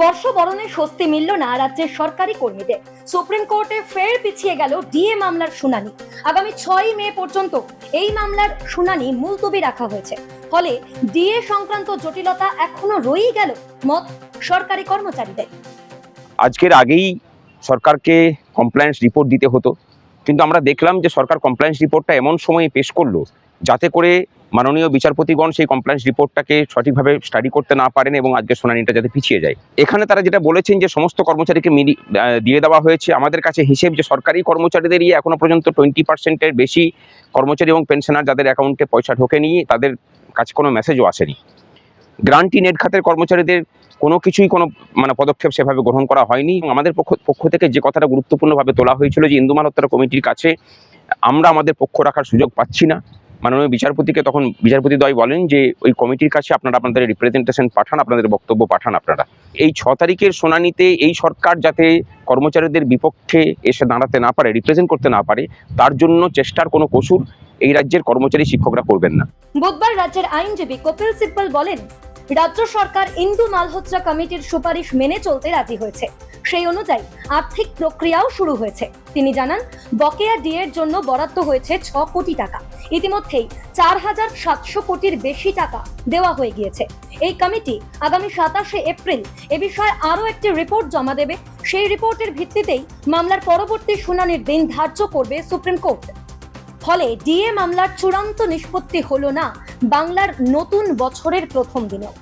বর্ষবরণে স্বস্তি মিলল না রাজ্যের সরকারি কর্মীদের। সুপ্রিম কোর্টে ফের পিছিয়ে গেল ডিএ মামলার শুনানি। আগামী 6 মে পর্যন্ত এই মামলার শুনানি মুলতবি রাখা হয়েছে। ফলে ডিএ সংক্রান্ত জটিলতা এখনো রয়েই গেল মত সরকারি কর্মচারীদের। আজকের আগেই সরকারকে কমপ্লায়েন্স রিপোর্ট দিতে হতো, কিন্তু আমরা দেখলাম যে সরকার কমপ্লায়েন্স রিপোর্টটা এমন সময়ে পেশ করলো যাতে করে মাননীয় বিচারপতিগণ সেই কমপ্লায়েন্স রিপোর্টটাকে সঠিকভাবে স্টাডি করতে না পারেন এবং আজকে শুনানিটা যাতে পিছিয়ে যায়। এখানে তারা যেটা বলেছেন যে সমস্ত কর্মচারীকে দিয়ে দেওয়া হয়েছে। আমাদের কাছে হিসেব যে সরকারি কর্মচারীদেরই এখনো পর্যন্ত 20%-এর বেশি কর্মচারী এবং পেনশনার যাদের অ্যাকাউন্টে পয়সা ঢোকেনি, তাদের কাছে কোনো মেসেজও আসেনি। গ্রান্টি নেট খাতের কর্মচারীদের কোনো কিছুই কোনো পদক্ষেপ সেভাবে গ্রহণ করা হয়নি। আমাদের পক্ষ থেকে যে কথাটা গুরুত্বপূর্ণভাবে তোলা হয়েছিল যে ইন্দু মালহোত্রা কমিটির কাছে আমরা আমাদের পক্ষ রাখার সুযোগ পাচ্ছি না। মাননীয় বিচারপতিকে তখন বিচারপতিদ্বয় বলেন যে ওই কমিটির কাছে আপনারা আপনাদের রিপ্রেজেন্টেশন পাঠান, আপনাদের বক্তব্য পাঠান আপনারা। এই 6 তারিখের শুনানিতে এই সরকার যাতে কর্মচারীদের বিপক্ষে এসে দাঁড়াতে না পারে, রিপ্রেজেন্ট করতে না পারে, তার জন্য চেষ্টার কোনো কসুর এই রাজ্যের কর্মচারী শিক্ষকরা করবেন না। বুধবার রাজ্যের আইনজীবী কপিল সিব্বল বলেন, রাজ্য সরকার ইন্দু মালহোত্রা কমিটির সুপারিশ মেনে চলতে রাজি হয়েছে। সেই অনুযায়ী আর্থিক প্রক্রিয়াও শুরু হয়েছে। তিনি জানান, বকেয়া ডিএর জন্য বরাদ্দ হয়েছে 6 কোটি টাকা। ইতিমধ্যেই 4700 কোটির বেশি টাকা দেওয়া হয়ে গিয়েছে। এই কমিটি আগামী 27শে এপ্রিল এ বিষয়ে আরও একটি রিপোর্ট জমা দেবে। সেই রিপোর্টের ভিত্তিতেই মামলার পরবর্তী শুনানির দিন ধার্য করবে সুপ্রিম কোর্ট। ফলে ডিএ মামলার চূড়ান্ত নিষ্পত্তি হলো না বাংলার নতুন বছরের প্রথম দিনেও।